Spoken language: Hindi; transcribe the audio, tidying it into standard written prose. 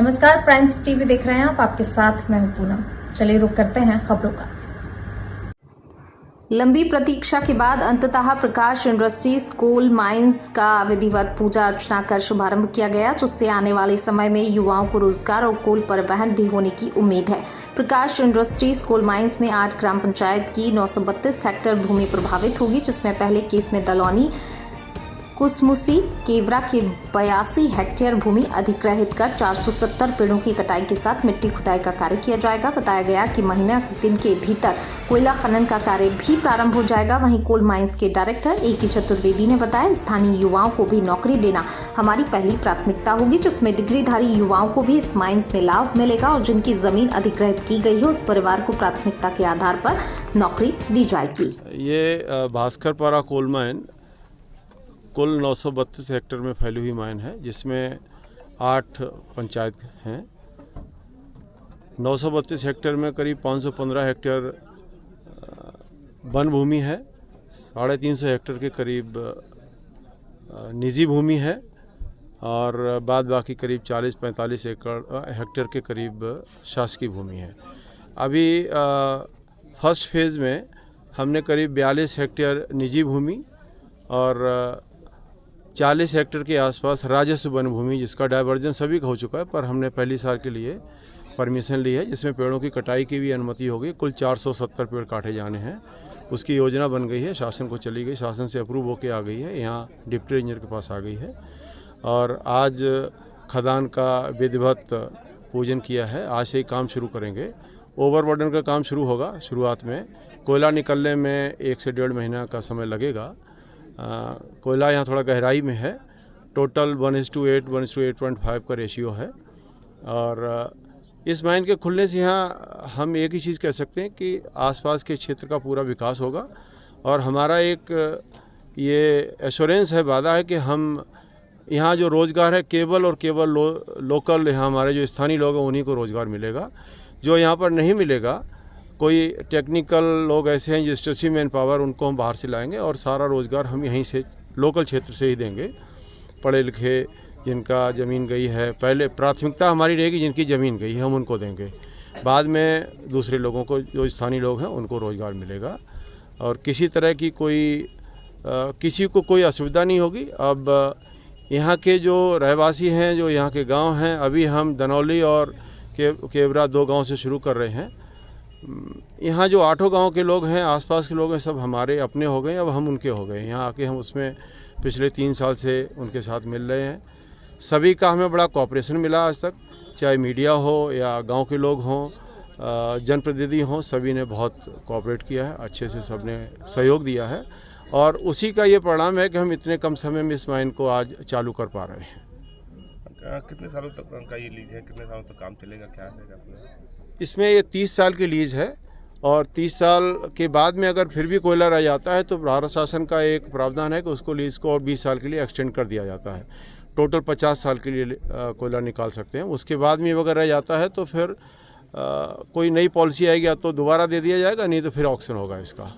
नमस्कार, प्राइम्स टीवी देख रहे हैं आप। आपके साथ मैं हूं पूनम। चलिए रुक करते हैं खबरों का। लंबी प्रतीक्षा के बाद अंततः प्रकाश इंडस्ट्रीज कोल माइंस का विधिवत पूजा अर्चना कर शुभारंभ किया गया, जिससे आने वाले समय में युवाओं को रोजगार और कोल परिवहन भी होने की उम्मीद है। प्रकाश इंडस्ट्रीज कोल माइंस में 8 ग्राम पंचायत की 932 हेक्टेयर भूमि प्रभावित होगी, जिसमें पहले केस में दलौनी कुसमुसी केवरा के 82 हेक्टेयर भूमि अधिग्रहित कर 470 पेड़ों की कटाई के साथ मिट्टी खुदाई का कार्य किया जाएगा। बताया गया कि महीना दिन के भीतर कोयला खनन का कार्य भी प्रारंभ हो जाएगा। वहीं कोल माइंस के डायरेक्टर A.K. चतुर्वेदी ने बताया, स्थानीय युवाओं को भी नौकरी देना हमारी पहली प्राथमिकता होगी, जिसमें डिग्रीधारी युवाओं को भी इस माइंस में लाभ मिलेगा और जिनकी जमीन अधिग्रहित की गई है उस परिवार को प्राथमिकता के आधार पर नौकरी दी जाएगी। ये भास्करपारा कोल माइन कुल 932 हेक्टेयर में फैली हुई माइन है, जिसमें 8 पंचायत हैं। 932 हेक्टेयर में करीब 515 हेक्टेयर वन भूमि है, 350 हेक्टेयर के करीब निजी भूमि है और बाद बाकी करीब 40-45 हेक्टेयर के करीब शासकीय भूमि है। अभी फर्स्ट फेज़ में हमने करीब 42 हेक्टेयर निजी भूमि और 40 हेक्टेयर के आसपास राजस्व वन भूमि, जिसका डाइवर्जन सभी का हो चुका है, पर हमने पहली साल के लिए परमिशन ली है, जिसमें पेड़ों की कटाई की भी अनुमति होगी। कुल 470 पेड़ काटे जाने हैं, उसकी योजना बन गई है, शासन को चली गई, शासन से अप्रूव होके आ गई है, यहाँ डिप्टी इंजीनियर के पास आ गई है और आज खदान का विधिवत पूजन किया है। आज से ही काम शुरू करेंगे। ओवरबर्डन का काम शुरू होगा। शुरुआत में कोयला निकलने में 1 से 1.5 महीना का समय लगेगा। कोयला यहाँ थोड़ा गहराई में है। टोटल 1:8, 1:8.5 का रेशियो है और इस माइन के खुलने से यहाँ हम एक ही चीज़ कह सकते हैं कि आसपास के क्षेत्र का पूरा विकास होगा और हमारा एक ये एश्योरेंस है, वादा है कि हम यहाँ जो रोज़गार है केवल और केवल लोकल यहाँ हमारे जो स्थानीय लोग हैं उन्हीं को रोज़गार मिलेगा। जो यहाँ पर नहीं मिलेगा, कोई टेक्निकल लोग ऐसे हैं जो स्ट्रेचिंग मैन पावर, उनको हम बाहर से लाएंगे और सारा रोज़गार हम यहीं से लोकल क्षेत्र से ही देंगे। पढ़े लिखे जिनका ज़मीन गई है, पहले प्राथमिकता हमारी रहेगी जिनकी ज़मीन गई है हम उनको देंगे, बाद में दूसरे लोगों को, जो स्थानीय लोग हैं उनको रोज़गार मिलेगा और किसी तरह की किसी को कोई असुविधा नहीं होगी। अब यहाँ के जो रहवासी हैं, जो यहाँ के गाँव हैं, अभी हम दनौली और केवरा 2 गाँव से शुरू कर रहे हैं। यहाँ जो 8 गांव के लोग हैं, आसपास के लोग हैं, सब हमारे अपने हो गए, अब हम उनके हो गए। यहाँ आके हम उसमें पिछले 3 साल से उनके साथ मिल रहे हैं। सभी का हमें बड़ा कोऑपरेशन मिला आज तक, चाहे मीडिया हो या गांव के लोग हों, जनप्रतिनिधि हों, सभी ने बहुत कोऑपरेट किया है, अच्छे से सबने सहयोग दिया है और उसी का ये परिणाम है कि हम इतने कम समय में इस माइन को आज चालू कर पा रहे हैं। कितने सालों तक का ये लीज है, कितने सालों तक काम चलेगा, क्या है? इसमें ये 30 साल की लीज है और 30 साल के बाद में अगर फिर भी कोयला रह जाता है तो भारत शासन का एक प्रावधान है कि उसको लीज को और 20 साल के लिए एक्सटेंड कर दिया जाता है। टोटल 50 साल के लिए कोयला निकाल सकते हैं। उसके बाद में अगर रह जाता है तो फिर कोई नई पॉलिसी आएगी, या तो दोबारा दे दिया जाएगा, नहीं तो फिर ऑक्शन होगा इसका।